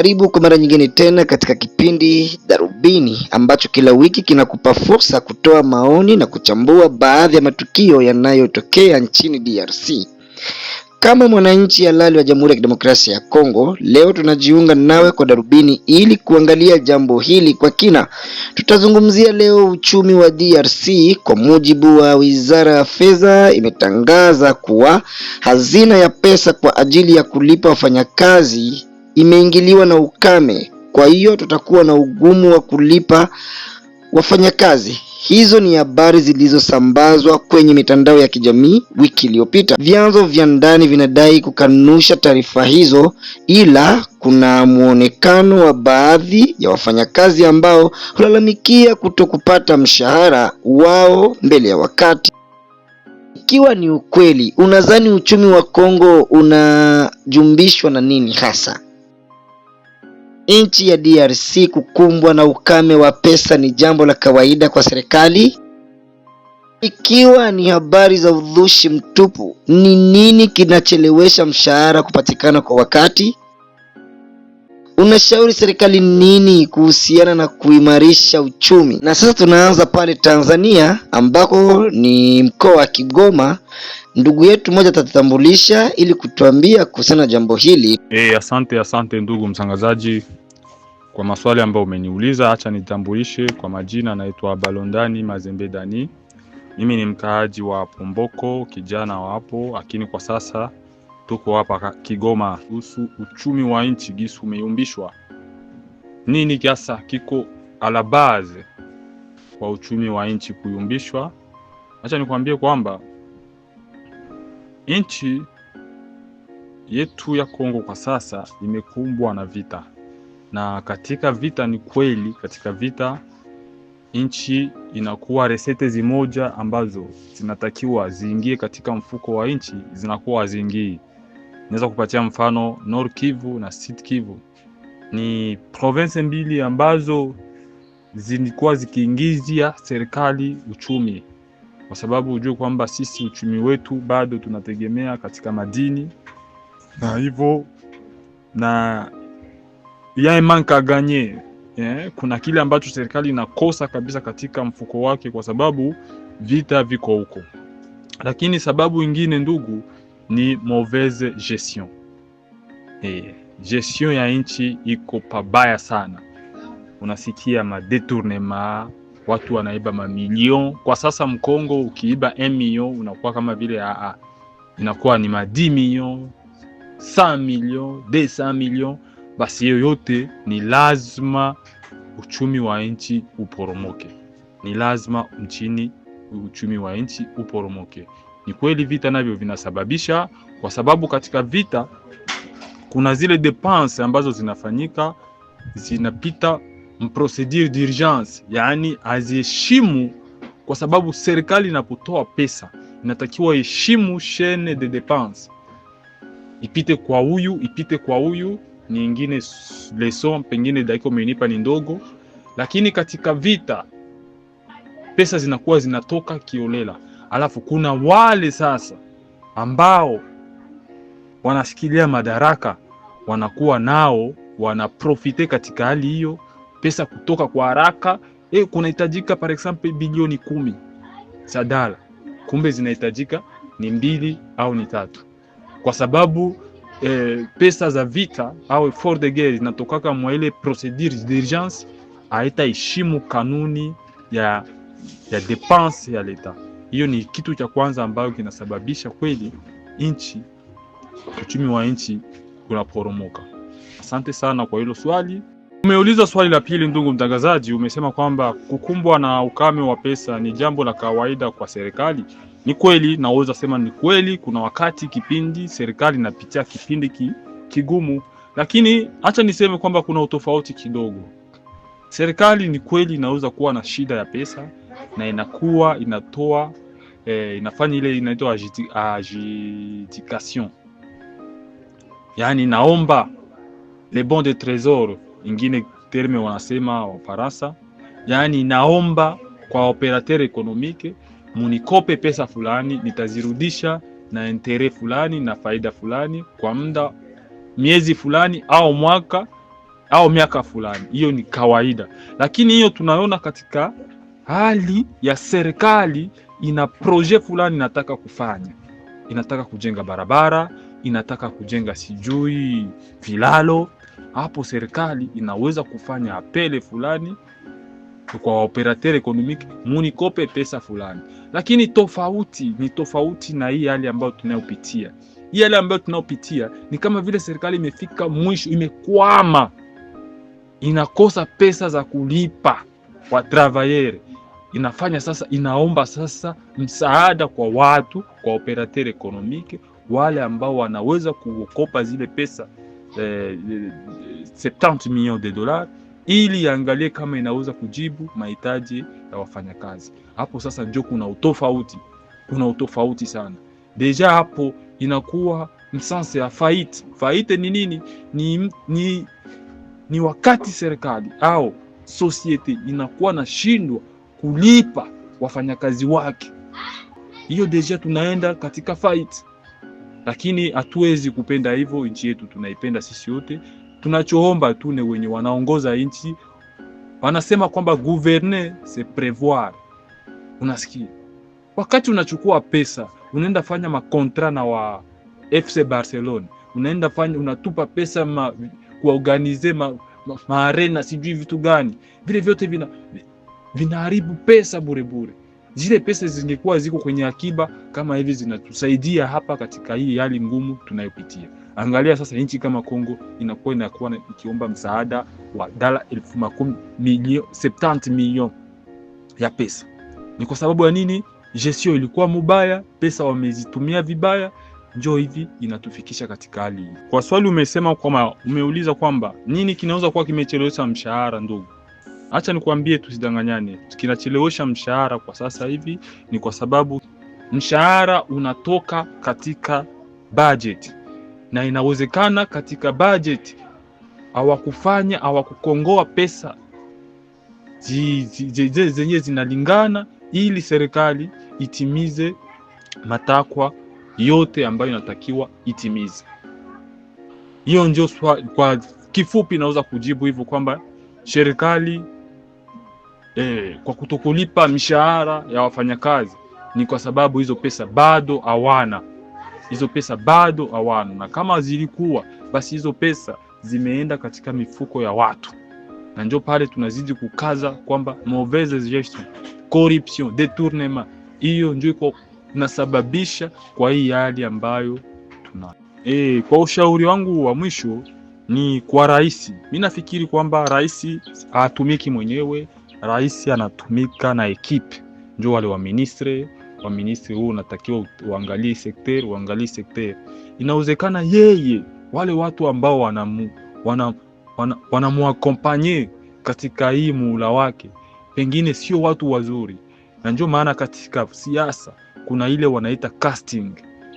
Karibu kwa mara nyingine tena katika kipindi Darubini ambacho kila wiki kinakupa fursa kutoa maoni na kuchambua baadhi ya matukio yanayotokea nchini DRC. Kama mwananchi halali wa Jamhuri ya Kidemokrasia ya Kongo, leo tunajiunga nawe kwa Darubini ili kuangalia jambo hili kwa kina. Tutazungumzia leo uchumi wa DRC. Kwa mujibu wa Wizara ya Fedha, imetangaza kuwa hazina ya pesa kwa ajili ya kulipa wafanyakazi imeingiliwa na ukame. Kwa hiyo tutakuwa na ugumu wa kulipa wafanyakazi. Hizo ni habari zilizosambazwa kwenye mitandao ya kijamii wiki iliyopita. Vyanzo vya ndani vinadai kukanusha taarifa hizo, ila kuna muonekano wa baadhi ya wafanyakazi ambao hulalamikia kutokupata mshahara wao mbele ya wakati. Ikiwa ni ukweli, unadhani uchumi wa Kongo unajumbishwa na nini hasa? Nchi ya DRC kukumbwa na ukame wa pesa ni jambo la kawaida kwa serikali? Ikiwa ni habari za udhushi mtupu, ni nini kinachelewesha mshahara kupatikana kwa wakati? Unashauri serikali nini kuhusiana na kuimarisha uchumi? Na sasa tunaanza pale Tanzania ambako ni mkoa wa Kigoma. Ndugu yetu mmoja atatambulisha ili kutuambia kuhusiana na jambo hili. Asante ndugu mtangazaji kwa maswali ambayo umeniuliza. Acha nitambulishe kwa majina, naitwa Balondani Mazembe Dani. Mimi ni mkaaji wa Pomboko, kijana wa hapo, lakini kwa sasa tuko hapa Kigoma. Kuhusu uchumi wa nchi gisu umeyumbishwa, nini kiasa kiko ala base kwa uchumi wa nchi kuyumbishwa? Acha nikwambie kwamba nchi yetu ya Kongo kwa sasa imekumbwa na vita, na katika vita, ni kweli, katika vita nchi inakuwa resete zimoja ambazo zinatakiwa ziingie katika mfuko wa nchi zinakuwa ziingii. Naweza kupatia mfano Nord Kivu na Sud Kivu, ni province mbili ambazo zilikuwa zikiingizia serikali uchumi, kwa sababu ujue kwamba sisi uchumi wetu bado tunategemea katika madini, na hivyo na ya manka ganye, kuna kile ambacho serikali inakosa kabisa katika mfuko wake kwa sababu vita viko huko. Lakini sababu ingine ndugu ni mauvaise gestion. Gestion ya nchi iko pabaya sana. Unasikia madetournement, watu wanaiba mamilion. Kwa sasa Mkongo ukiiba 1 million unakuwa kama vile inakuwa ni 10 million, 100 million, 200 million. Basi yote ni lazima uchumi wa nchi uporomoke. Ni lazima uchumi wa nchi uporomoke. Ni kweli vita navyo vinasababisha, kwa sababu katika vita kuna zile dépenses ambazo zinafanyika zinapita procedure d'urgence, yani aziheshimu, kwa sababu serikali inapotoa pesa inatakiwa heshimu chaîne de dépenses, ipite kwa huyu nyingine leson pengine dakika umenipa ni ndogo. Lakini katika vita pesa zinakuwa zinatoka kiolela, alafu kuna wale sasa ambao wanashikilia madaraka, wanakuwa nao wanaprofite katika hali hiyo, pesa kutoka kwa haraka. Kunahitajika par exemple bilioni 10 za dola, kumbe zinahitajika ni 2 au ni 3, kwa sababu pesa za vita au effort de guerre zinatokaka mwa ile procedure d'urgence, haitaheshimu kanuni ya dépense ya leta. Hiyo ni kitu cha kwanza ambayo kinasababisha kweli uchumi wa nchi unaporomoka. Asante sana kwa hilo swali. Umeuliza swali la pili ndugu mtangazaji, umesema kwamba kukumbwa na ukame wa pesa ni jambo la kawaida kwa serikali. Ni kweli, naweza sema ni kweli. Kuna wakati kipindi serikali inapitia kipindi kigumu, lakini acha niseme kwamba kuna utofauti kidogo. Serikali ni kweli inaweza kuwa na shida ya pesa na inakuwa inatoa inafanya ile inaitwa adjudication, yani naomba les bons de trésor, ingine terme wanasema wa Faransa, yani naomba kwa operateur économique munikope pesa fulani, nitazirudisha na interet fulani na faida fulani kwa muda miezi fulani au mwaka, au miaka fulani. Hiyo ni kawaida, lakini hiyo tunaona katika hali ya serikali ina projet fulani inataka kufanya, inataka kujenga barabara, inataka kujenga sijui vilalo. Hapo serikali inaweza kufanya apele fulani kwa operateur economique, munikope pesa fulani. Lakini ni tofauti na hii hali ambayo tunayopitia. Hii hali ambayo tunayopitia ni kama vile serikali imefika mwisho, imekwama, inakosa pesa za kulipa wa travailleurs. Inafanya sasa, inaomba sasa msaada kwa watu, kwa operateur economique, wale ambao wanaweza kukopa zile pesa 70 millions de dollars, ili angalie kama inaweza kujibu mahitaji ya wafanyakazi. Hapo sasa ndio kuna utofauti sana. Deja hapo inakuwa msanse ya faite. Faite ni nini? Ni wakati serikali au societe inakuwa na shindwa kulipa wafanyakazi wake. Hiyo deja tunaenda katika fight. Lakini hatuwezi kupenda hivyo. Nchi yetu tunaipenda sisi wote. Tunachoomba tu ni wenye wanaongoza nchi wanasema kwamba gouverner c'est prévoir. Unasikia? Wakati unachukua pesa, unaenda fanya makontra na wa FC Barcelona, unaenda fanya, unatupa pesa kuorganize maarena sijui vitu gani, vile vyote vinaharibu pesa bure. Zile pesa zingekuwa ziko kwenye akiba kama hivi, zinatusaidia hapa katika hii hali ngumu tunayopitia. Angalia sasa nchi kama Kongo inakuwa ikiomba msaada wa dola 70 million ya pesa. Ni kwa sababu ya nini? Gestion ilikuwa mubaya, pesa wamezitumia vibaya, njoo hivi inatufikisha katika hali hii. Kwa swali umeuliza kwamba nini kinaweza kuwa kimechelewesha mshahara, ndugu. Acha nikwambie, tusidanganyane. Kinachelewesha mshahara kwa sasa hivi ni kwa sababu mshahara unatoka katika budget, na inawezekana katika budget hawakukongoa pesa zenye zinalingana ili serikali itimize matakwa yote ambayo inatakiwa itimize. Hiyo ndio kwa kifupi naweza kujibu hivyo kwamba serikali kwa kutokulipa mishahara ya wafanyakazi ni kwa sababu hizo pesa bado hawana. Na kama zilikuwa, basi hizo pesa zimeenda katika mifuko ya watu. Na ndio pale tunazidi kukaza kwamba mauvaise gestion, corruption, détournement, hiyo ndio inasababisha kwa hii hali ambayo tuna. Kwa ushauri wangu wa mwisho ni kwa rais. Mimi nafikiri kwamba rais hatumiki mwenyewe, rais anatumika na ekipe. Ndio wale wa ministre huu unatakiwa uangalie secteur. Inawezekana yeye wale watu ambao wanamuakompanye katika hii muula wake pengine sio watu wazuri, na ndio maana katika siasa kuna ile wanaita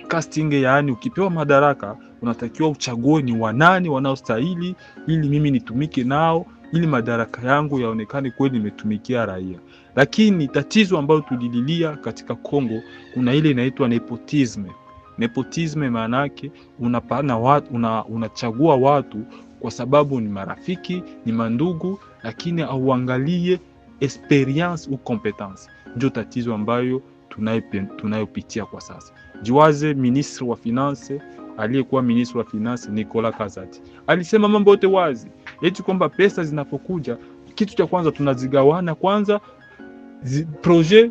casting, yaani ukipewa madaraka unatakiwa uchague ni wanani wanaostahili ili mimi nitumike nao, ili madaraka yangu yaonekane kweli nimetumikia raia. Lakini tatizo ambayo tulililia katika Kongo, kuna ile inaitwa nepotisme. Maana yake unachagua watu kwa sababu ni marafiki, ni mandugu, lakini auangalie experience ou competence. Ndio tatizo ambayo tunayopitia kwa sasa. Jiwaze ministre wa finance, aliyekuwa ministre wa finance Nicolas Kazadi alisema mambo yote wazi, eti kwamba pesa zinapokuja, kitu cha kwanza tunazigawana kwanza, projet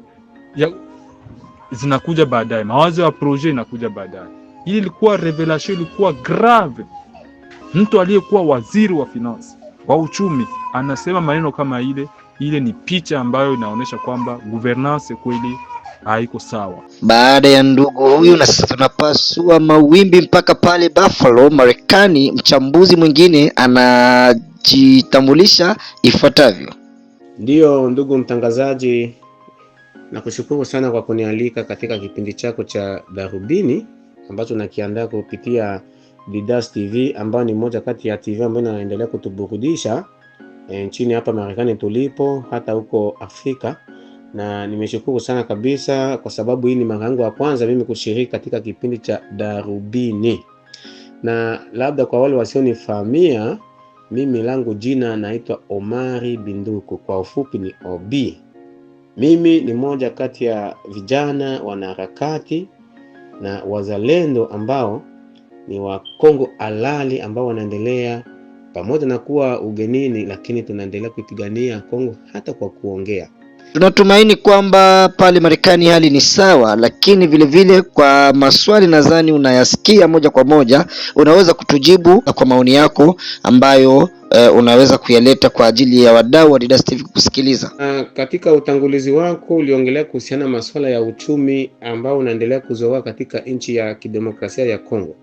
zinakuja baadaye, mawazo ya projet inakuja baadaye. Hii ilikuwa revelation, ilikuwa grave. Mtu aliyekuwa waziri wa finance, wa uchumi, anasema maneno kama ile ni picha ambayo inaonyesha kwamba governance kweli haiko sawa. Baada ya ndugu huyu, na sasa tunapasua mawimbi mpaka pale Buffalo, Marekani. Mchambuzi mwingine anajitambulisha ifuatavyo. Ndiyo, ndugu mtangazaji, nakushukuru sana kwa kunialika katika kipindi chako cha Darubini ambacho nakiandaa kupitia Didas TV, ambayo ni moja kati ya TV ambayo inaendelea kutuburudisha nchini hapa Marekani tulipo, hata huko Afrika. Na nimeshukuru sana kabisa kwa sababu hii ni mara yangu ya kwanza mimi kushiriki katika kipindi cha Darubini. Na labda kwa wale wasionifahamia, Mimi langu jina naitwa Omari Binduku, kwa ufupi ni OB. Mimi ni moja kati ya vijana wanaharakati na wazalendo ambao ni wa Kongo halali, ambao wanaendelea pamoja na kuwa ugenini, lakini tunaendelea kupigania Kongo hata kwa kuongea. Tunatumaini kwamba pale Marekani hali ni sawa, lakini vile kwa maswali nadhani unayasikia moja kwa moja, unaweza kutujibu kwa maoni yako ambayo unaweza kuyaleta kwa ajili ya wadau wa Didas TV kusikiliza. Katika utangulizi wako uliongelea kuhusiana masuala ya uchumi ambao unaendelea kuzoa katika nchi ya kidemokrasia ya Kongo.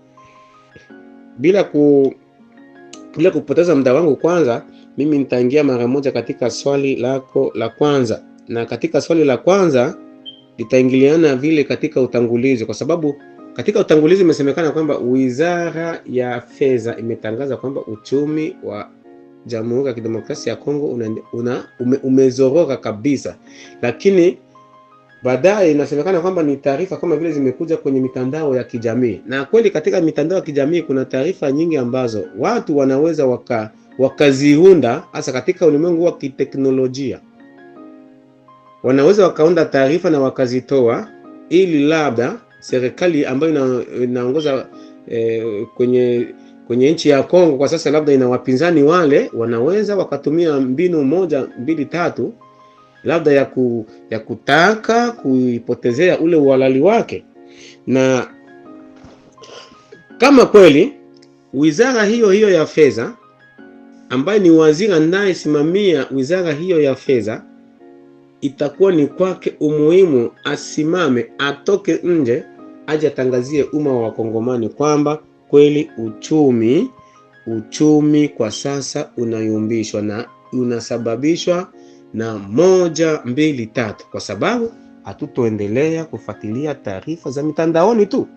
Bila kupoteza muda wangu, kwanza mimi nitaingia mara moja katika swali lako la kwanza. Na katika swali la kwanza litaingiliana vile katika utangulizi, kwa sababu katika utangulizi imesemekana kwamba Wizara ya Fedha imetangaza kwamba uchumi wa Jamhuri ya Kidemokrasia ya Kongo umezorora kabisa, lakini baadaye inasemekana kwamba ni taarifa kama vile zimekuja kwenye mitandao ya kijamii. Na kweli katika mitandao ya kijamii kuna taarifa nyingi ambazo watu wanaweza wakaziunda, hasa katika ulimwengu wa kiteknolojia. Wanaweza wakaunda taarifa na wakazitoa ili labda serikali ambayo inaongoza kwenye nchi ya Kongo kwa sasa, labda ina wapinzani wale, wanaweza wakatumia mbinu 1, 2, 3 labda ya kutaka kuipotezea ule uhalali wake. Na kama kweli wizara hiyo ya fedha, ambaye ni waziri anayesimamia wizara hiyo ya fedha, itakuwa ni kwake umuhimu asimame, atoke nje, aje atangazie umma wa Kongomani kwamba kweli uchumi kwa sasa unayumbishwa na unasababishwa na 1, 2, 3, kwa sababu hatutoendelea kufuatilia taarifa za mitandaoni tu.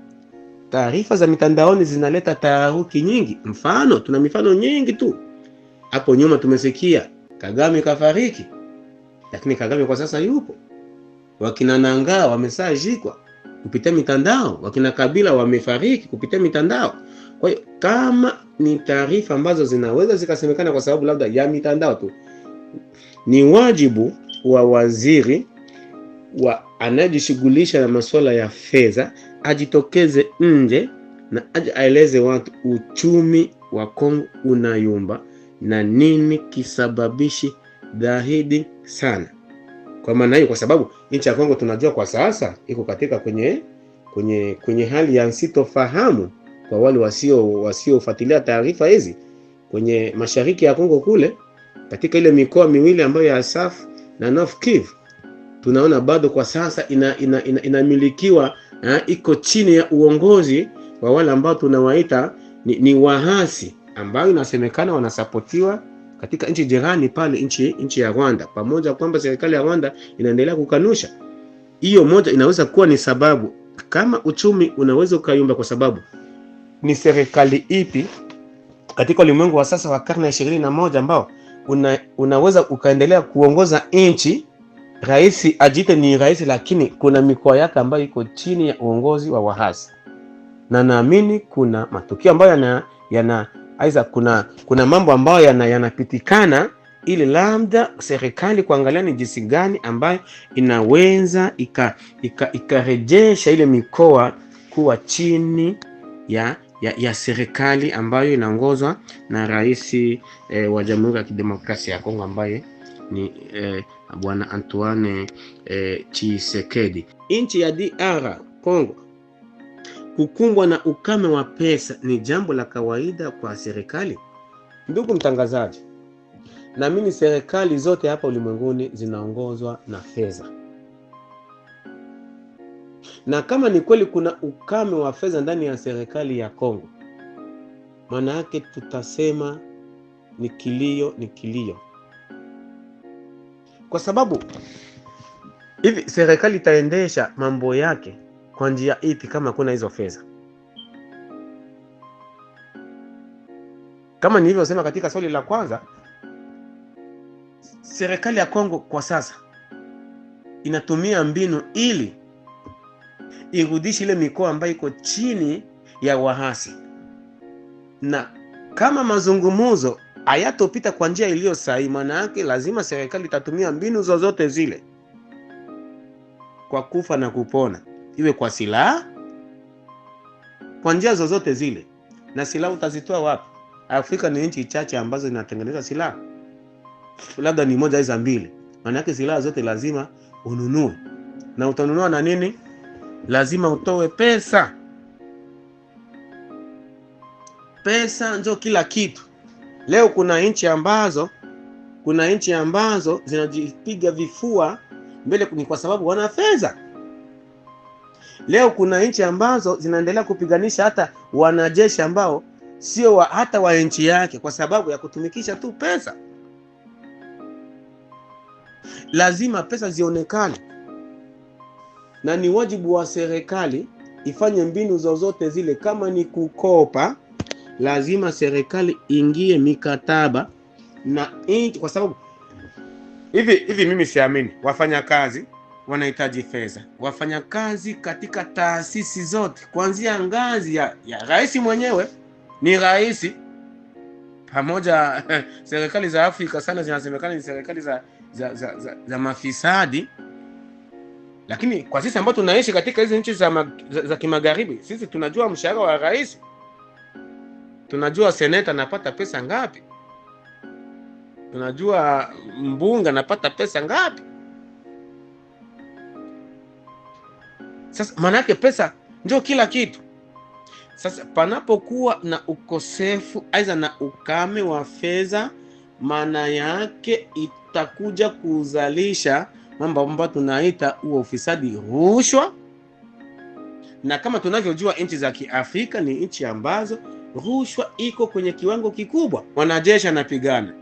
Taarifa za mitandaoni zinaleta taharuki nyingi. Tuna mifano nyingi tu. Hapo nyuma tumesikia Kagame kafariki, lakini Kagame kwa sasa yupo. Wakina Nangaa wamesajikwa kupitia mitandao, wakina Kabila wamefariki kupitia mitandao. Kwa hiyo kama ni taarifa ambazo zinaweza zikasemekana kwa sababu labda ya mitandao tu, ni wajibu wa waziri anayejishughulisha na masuala ya fedha ajitokeze nje na aeleze watu uchumi wa Kongo unayumba na nini kisababishi dhahidi sana. Kwa maana hiyo, kwa sababu nchi ya Kongo tunajua kwa sasa iko katika kwenye hali ya sitofahamu kwa wale wasiofuatilia taarifa hizi. Kwenye mashariki ya Kongo kule, katika ile mikoa miwili ambayo ya Asaf na North Kivu, tunaona bado kwa sasa inamilikiwa iko chini ya uongozi wa wale ambao tunawaita ni wahasi, ambao inasemekana wanasapotiwa katika nchi jirani pale, nchi ya Rwanda, pamoja kwamba serikali ya Rwanda inaendelea kukanusha. Hiyo moja inaweza kuwa ni sababu kama uchumi unaweza ukayumba, kwa sababu ni serikali ipi katika ulimwengu wa sasa wa karne ya 21 ambao unaweza ukaendelea kuongoza nchi, rais ajite ni rais, lakini kuna mikoa yake ambayo iko chini ya uongozi wa wahasi. Na naamini kuna matukio ambayo aidha kuna mambo ambayo yanapitikana ili labda serikali kuangalia ni jinsi gani ambayo inaweza ikarejesha ile mikoa kuwa chini ya serikali ambayo inaongozwa na rais wa Jamhuri ya Kidemokrasia ya Kongo ambaye ni Bwana Antoine Tshisekedi. Nchi ya DR Kongo kukumbwa na ukame wa pesa ni jambo la kawaida kwa serikali. Ndugu mtangazaji, naamini serikali zote hapa ulimwenguni zinaongozwa na fedha. Na kama ni kweli kuna ukame wa fedha ndani ya serikali ya Kongo, maana yake tutasema ni kilio. Kwa sababu hivi serikali itaendesha mambo yake kwa njia ipi kama kuna hizo fedha? Kama nilivyosema katika swali la kwanza, serikali ya Kongo kwa sasa inatumia mbinu ili irudishe ile mikoa ambayo iko chini ya wahasi. Na kama mazungumzo hayatopita kwa njia iliyo sahihi, maana yake lazima serikali itatumia mbinu zozote zile kwa kufa na kupona, iwe kwa silaha, kwa njia zozote zile. Na silaha utazitoa wapi? Afrika ni nchi chache ambazo zinatengeneza silaha, labda ni moja hizo mbili. Maana yake silaha zote lazima ununue, na utanunua na nini? Lazima utoe pesa. Pesa ndio kila kitu. Leo kuna nchi ambazo zinajipiga vifua mbele ni kwa sababu wana fedha. Leo kuna nchi ambazo zinaendelea kupiganisha hata wanajeshi ambao sio hata wa nchi yake kwa sababu ya kutumikisha tu pesa. Lazima pesa zionekane, na ni wajibu wa serikali ifanye mbinu zozote zile. Kama ni kukopa, lazima serikali ingie mikataba na nchi, kwa sababu hivi mimi siamini wafanyakazi wanahitaji fedha. Wafanyakazi katika taasisi zote, kuanzia ngazi ya rais mwenyewe, ni rais pamoja serikali za Afrika sana zinasemekana ni serikali za mafisadi, lakini kwa sisi ambao tunaishi katika hizi nchi za kimagharibi, sisi tunajua mshahara wa rais, tunajua seneta anapata pesa ngapi, tunajua mbunge anapata pesa ngapi. Sasa maana yake pesa ndio kila kitu. Sasa panapokuwa na ukosefu aidha na ukame wa fedha, maana yake itakuja kuzalisha mambo ambayo tunaita huo ufisadi, rushwa. Na kama tunavyojua nchi za Kiafrika ni nchi ambazo rushwa iko kwenye kiwango kikubwa. Mwanajeshi anapigana,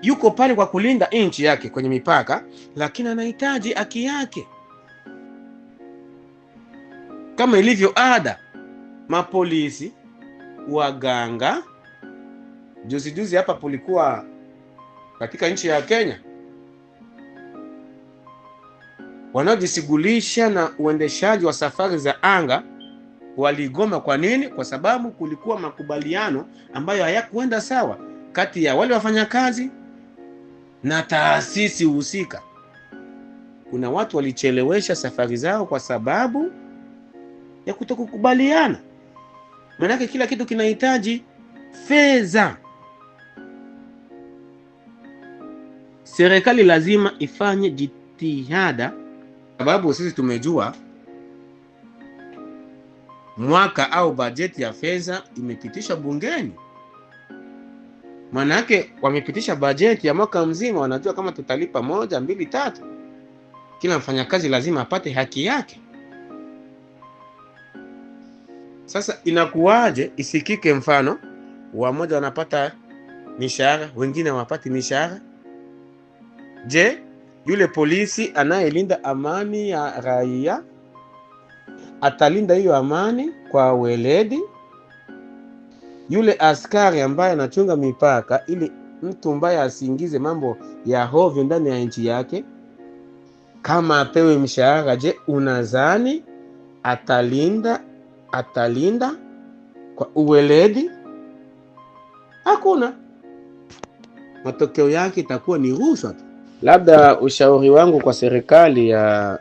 yuko pale kwa kulinda nchi yake kwenye mipaka, lakini anahitaji haki yake. Kama ilivyo ada, mapolisi, waganga. Juzi hapa polikuwa katika nchi ya Kenya wanaojishughulisha na uendeshaji wa safari za anga waligoma. Kwa nini? Kwa sababu kulikuwa makubaliano ambayo hayakuenda sawa kati ya wale wafanyakazi na taasisi husika. Kuna watu walichelewesha safari zao kwa sababu ya kutokukubaliana. Maana kila kitu kinahitaji fedha. Serikali lazima ifanye jitihada, sababu sisi tumejua mwaka au bajeti ya fedha imepitishwa bungeni. Maana yake wamepitisha bajeti ya mwaka mzima, wanajua kama tutalipa 1, 2, 3. Kila mfanyakazi lazima apate haki yake. Sasa inakuwaje isikike mfano wamoja wanapata mishahara, wengine hawapati mishahara? Je, yule polisi anayelinda amani ya raia atalinda hiyo amani kwa weledi? Yule askari ambaye anachunga mipaka ili mtu mbaya asiingize mambo ya hovyo ndani ya nchi yake, kama apewe mshahara, je, unadhani atalinda kwa uweledi? Hakuna. Matokeo yake itakuwa ni rushwa tu. Labda ushauri wangu kwa serikali ya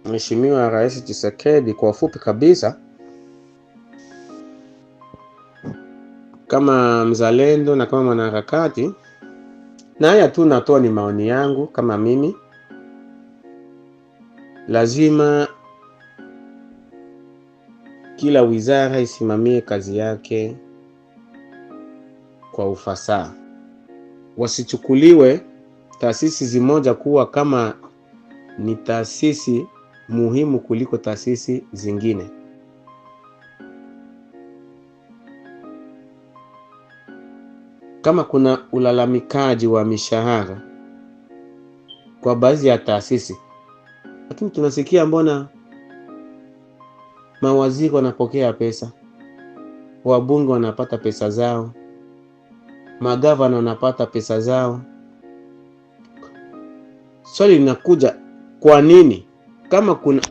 Mheshimiwa Rais Tshisekedi kwa ufupi kabisa, kama mzalendo na kama mwanaharakati, na haya tu natoa ni maoni yangu kama mimi, lazima kila wizara isimamie kazi yake kwa ufasaha. Wasichukuliwe taasisi zimoja kuwa kama ni taasisi muhimu kuliko taasisi zingine. Kama kuna ulalamikaji wa mishahara kwa baadhi ya taasisi, lakini tunasikia mbona mawaziri wanapokea pesa, wabunge wanapata pesa zao, magavana wanapata pesa zao. Swali linakuja, kwa nini kama kuna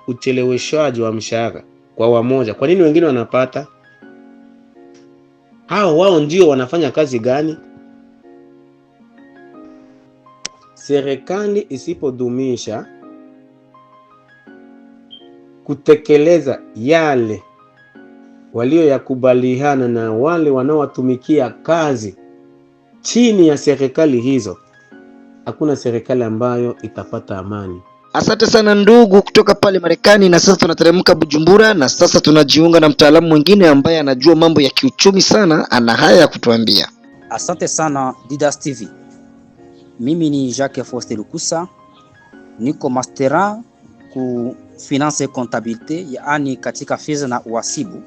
ucheleweshaji wa mshahara kwa wamoja, kwa nini wengine wanapata hao wao ndio wanafanya kazi gani? Serikali isipodumisha kutekeleza yale walioyakubaliana na wale wanaowatumikia kazi chini ya serikali hizo, hakuna serikali ambayo itapata amani. Asante sana ndugu kutoka pale Marekani. Na sasa tunateremka Bujumbura, na sasa tunajiunga na mtaalamu mwingine ambaye anajua mambo ya kiuchumi sana, ana haya ya kutuambia. Asante sana Didas TV. Mimi ni Jacques Faustin Lukusa, niko mastera ku finance et comptabilité, yaani katika fedha na uhasibu.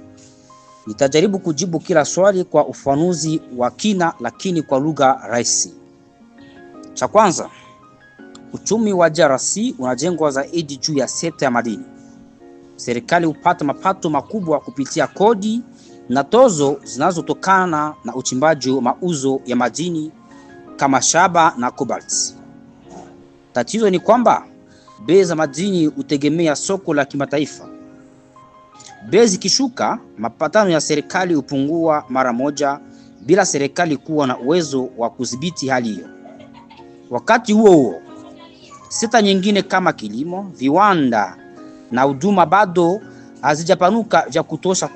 Nitajaribu kujibu kila swali kwa ufanuzi wa kina, lakini kwa lugha rahisi. Cha kwanza, uchumi wa DRC unajengwa zaidi juu ya sekta ya madini. Serikali hupata mapato makubwa kupitia kodi na tozo zinazotokana na uchimbaji wa mauzo ya madini kama shaba na cobalt. Tatizo ni kwamba bei za madini hutegemea soko la kimataifa. Bei zikishuka, mapatano ya serikali hupungua mara moja bila serikali kuwa na uwezo wa kudhibiti hali hiyo. Wakati huo huo, sekta nyingine kama kilimo, viwanda na huduma bado hazijapanuka vya kutosha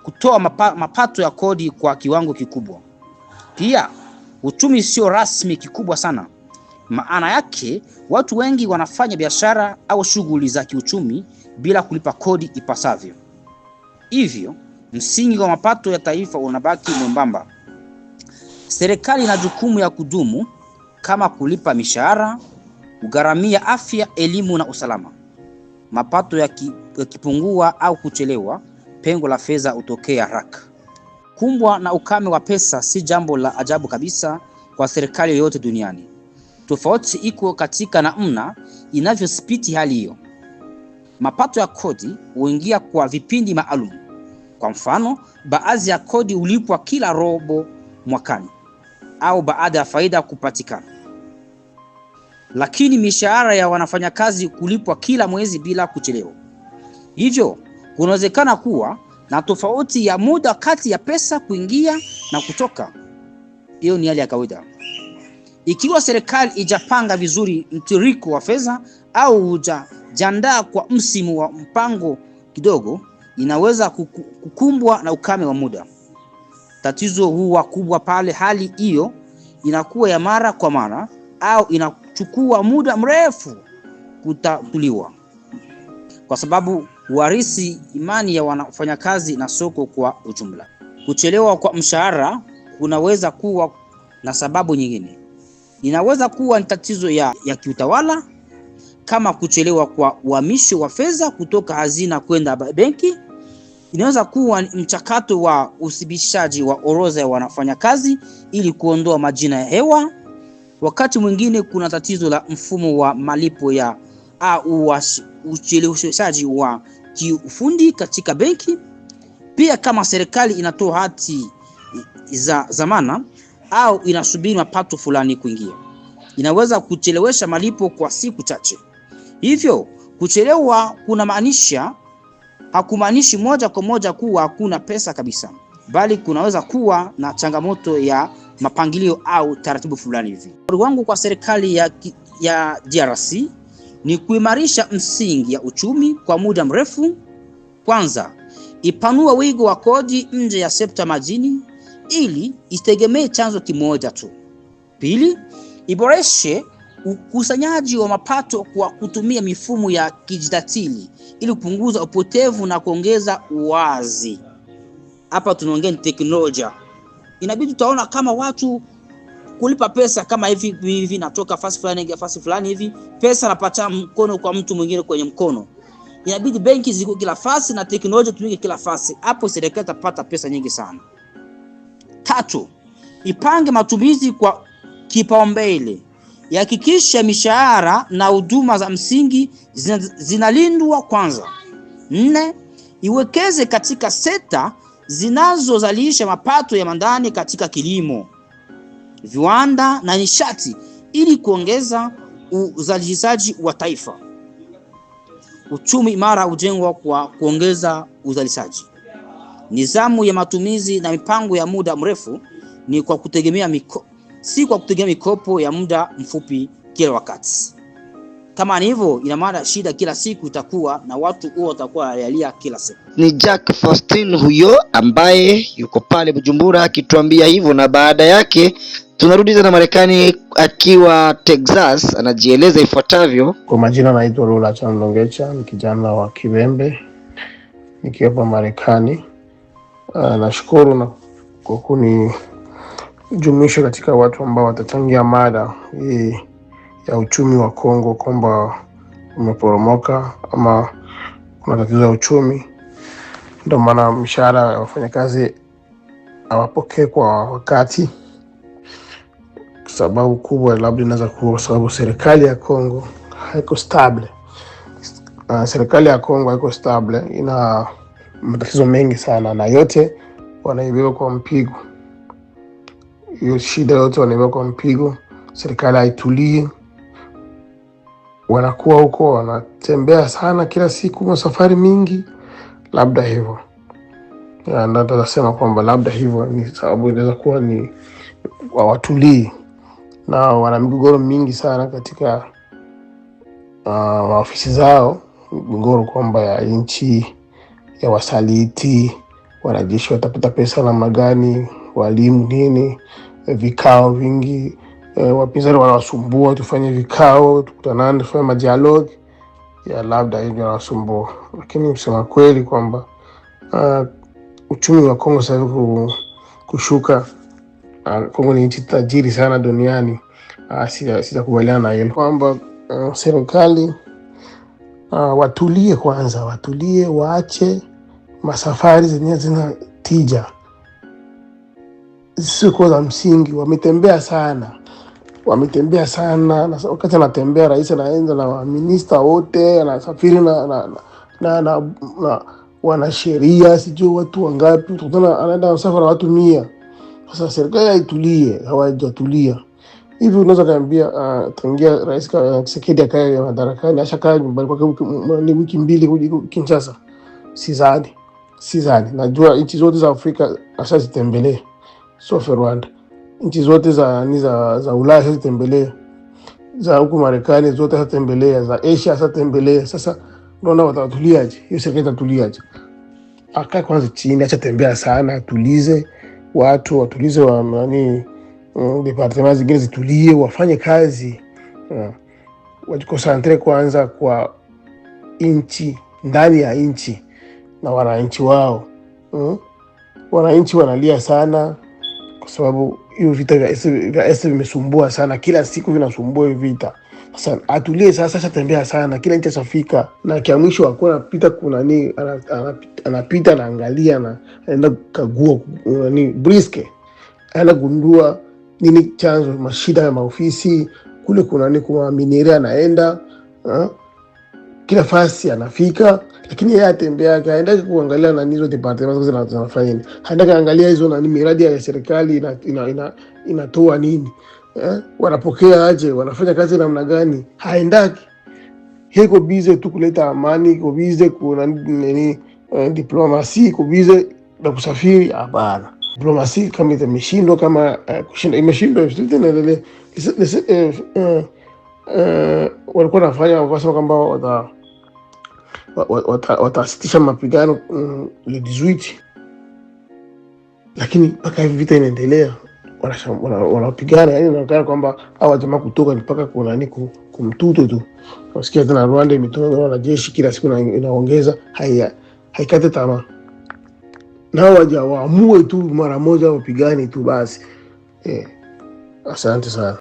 kutoa mapato ya kodi kwa kiwango kikubwa. Pia, uchumi sio rasmi kikubwa sana. Maana yake, watu wengi wanafanya biashara au shughuli za kiuchumi bila kulipa kodi ipasavyo. Hivyo, msingi wa mapato ya taifa unabaki mwembamba. Serikali ina jukumu ya kudumu kama kulipa mishahara, kugharamia afya, elimu na usalama. Mapato yakipungua au kuchelewa, pengo la fedha hutokea haraka. Kumbwa na ukame wa pesa si jambo la ajabu kabisa kwa serikali yoyote duniani. Tofauti iko katika namna inavyodhibiti hali hiyo. Mapato ya kodi huingia kwa vipindi maalum. Kwa mfano, baadhi ya kodi hulipwa kila robo mwakani au baada ya faida kupatikana. Lakini mishahara ya wanafanyakazi kulipwa kila mwezi bila kuchelewa. Hivyo, kunawezekana kuwa na tofauti ya muda kati ya pesa kuingia na kutoka. Hiyo ni hali ya kawaida. Ikiwa serikali ijapanga vizuri mtiririko wa fedha au hujajiandaa kwa msimu wa mpango kidogo, inaweza kukumbwa na ukame wa muda. Tatizo huwa kubwa pale hali hiyo inakuwa ya mara kwa mara au inachukua muda mrefu kutatuliwa, kwa sababu huarisi imani ya wafanyakazi na soko kwa ujumla. Kuchelewa kwa mshahara kunaweza kuwa na sababu nyingine. Inaweza kuwa ni tatizo ya kiutawala, kama kuchelewa kwa uhamisho wa fedha kutoka hazina kwenda benki. Inaweza kuwa ni mchakato wa uthibitishaji wa orodha ya wanafanyakazi ili kuondoa majina ya hewa. Wakati mwingine kuna tatizo la mfumo wa malipo ya au ucheleweshaji wa kiufundi katika benki. Pia kama serikali inatoa hati za zamana au inasubiri mapato fulani kuingia, inaweza kuchelewesha malipo kwa siku chache. Hivyo, kuchelewa hakumaanishi moja kwa moja kuwa hakuna pesa kabisa, bali kunaweza kuwa na changamoto ya mapangilio au taratibu fulani hivi. Ushauri wangu kwa serikali ya DRC ni kuimarisha msingi ya uchumi kwa muda mrefu. Kwanza, ipanua wigo wa kodi nje ya sekta madini ili isitegemee chanzo kimoja tu. Pili, iboreshe ukusanyaji wa mapato kwa kutumia mifumo ya kidijitali ili kupunguza upotevu na kuongeza uwazi. Hapa tunaongea ni teknolojia. Inabidi tutaona kama watu kulipa pesa kama hivi natoka fasi fulani hivi, pesa napata mkono kwa mtu mwingine kwenye mkono. Inabidi benki ziko kila fasi na teknolojia tumike kila fasi. Hapo serikali itapata pesa nyingi sana. Tatu, ipange matumizi kwa kipaumbele. Ihakikishe mishahara na huduma za msingi zinalindwa kwanza. 4, iwekeze katika sekta zinazozalisha mapato ya ndani katika kilimo, viwanda na nishati ili kuongeza uzalishaji wa taifa. Uchumi imara hujengwa kwa kuongeza uzalishaji. Nizamu ya matumizi na mipango ya muda mrefu ni kwa kutegemea si kwa kutegemea mikopo ya muda mfupi kila wakati. Kama ni hivyo, ina maana shida kila siku itakuwa na watu huo watakuwa wanalia kila siku. Ni Jack Faustin huyo ambaye yuko pale Bujumbura akituambia hivyo, na baada yake tunarudi tena Marekani akiwa Texas, anajieleza ifuatavyo. Kwa majina naitwa Lula Chanlongecha, ni kijana wa Kibembe nikiwa Marekani. Nashukuru na kwa kunijumuisha katika watu ambao watachangia mada hii ya uchumi wa Kongo, kwamba umeporomoka ama kuna tatizo la uchumi. Ndio maana mshahara wa wafanyakazi hawapokei kwa wakati. Sababu kubwa labda inaweza kuwa sababu serikali ya Kongo haiko stable. Serikali ya Kongo haiko stable, ina matatizo mengi sana, na yote wanaibeba kwa mpigo. Hiyo shida yote wanaibeba kwa mpigo. Serikali haitulii, wanakuwa huko wanatembea sana kila siku, masafari mingi, labda hivyo. Ndio tunasema kwamba labda hivyo ni sababu inaweza kuwa ni hawatulii, na wana migogoro mingi sana katika ofisi zao. Migogoro kwamba ya nchi, ya wasaliti, wanajeshi watapata pesa namna gani, walimu nini, vikao vingi, wapinzani wanawasumbua tufanye vikao, tukutanane tufanye madialogue, ya labda hivyo wanasumbua. Lakini kusema kweli kwamba uchumi wa Kongo sasa kushuka, Kongo ni nchi tajiri sana duniani, sitakubaliana na hilo. Kwamba serikali watulie kwanza, watulie, waache masafari zenye zina tija, sio za msingi. Wametembea sana, na wakati anatembea rais anaenda na minister wote, anasafiri na wanasheria sijui watu wangapi, tukutana anaenda msafara na watu 100. Sasa serikali haitulie, hawajatulia. Hivi unaweza kaambia tangia rais Tshisekedi akae madarakani ashakaa nyumbani kwa wiki 2 kuja Kinshasa? Sidhani. Najua nchi zote za Afrika ashazitembelee, sio Rwanda. Nchi zote za Ulaya ashazitembelee, za huko Marekani zote ashatembelea, za Asia ashatembelea. Sasa unaona watatuliaje? Hiyo serikali itatuliaje? Akae kwanza chini, acha tembea sana, atulize watu, watulize department zingine zitulie, wafanye kazi, wajikonsantre kwanza kwa nchi, ndani ya nchi na wananchi wao. Wananchi wanalia sana kwa sababu hiyo vita vya Est vimesumbua sana, kila siku vinasumbua hiyo vita. Sasa atulie sasa, tembea sana, kila nchi asafika, na kia mwisho wako anapita kuna anapita anaangalia na anaenda kagua briske, anagundua nini chanzo mashida ya maofisi kule, kuna mineria anaenda kila fasi anafika, lakini yeye atembea kaenda kuangalia na hizo department zinafanya nini, haenda kaangalia hizo na miradi ya serikali inatoa nini, wanapokea aje, wanafanya kazi namna gani, haendaki. Hiko busy tu kuleta amani, iko busy kuna nini, diplomasi, iko busy na kusafiri. Hapana, diplomasi kama imeshindwa, kama kushinda imeshindwa, tunaendelea. Walikuwa wanafanya wakasema kwamba watasitisha mapigano le 18, lakini mpaka hivi vita inaendelea, wanapigana. Yani inaonekana kwamba hawa jamaa kutoka mpaka kuna nini kumtuto tu. Unasikia tena Rwanda imetoa wanajeshi kila siku na inaongeza, haikate tamaa. Na waje waamue tu mara moja wapigane tu basi. Asante sana.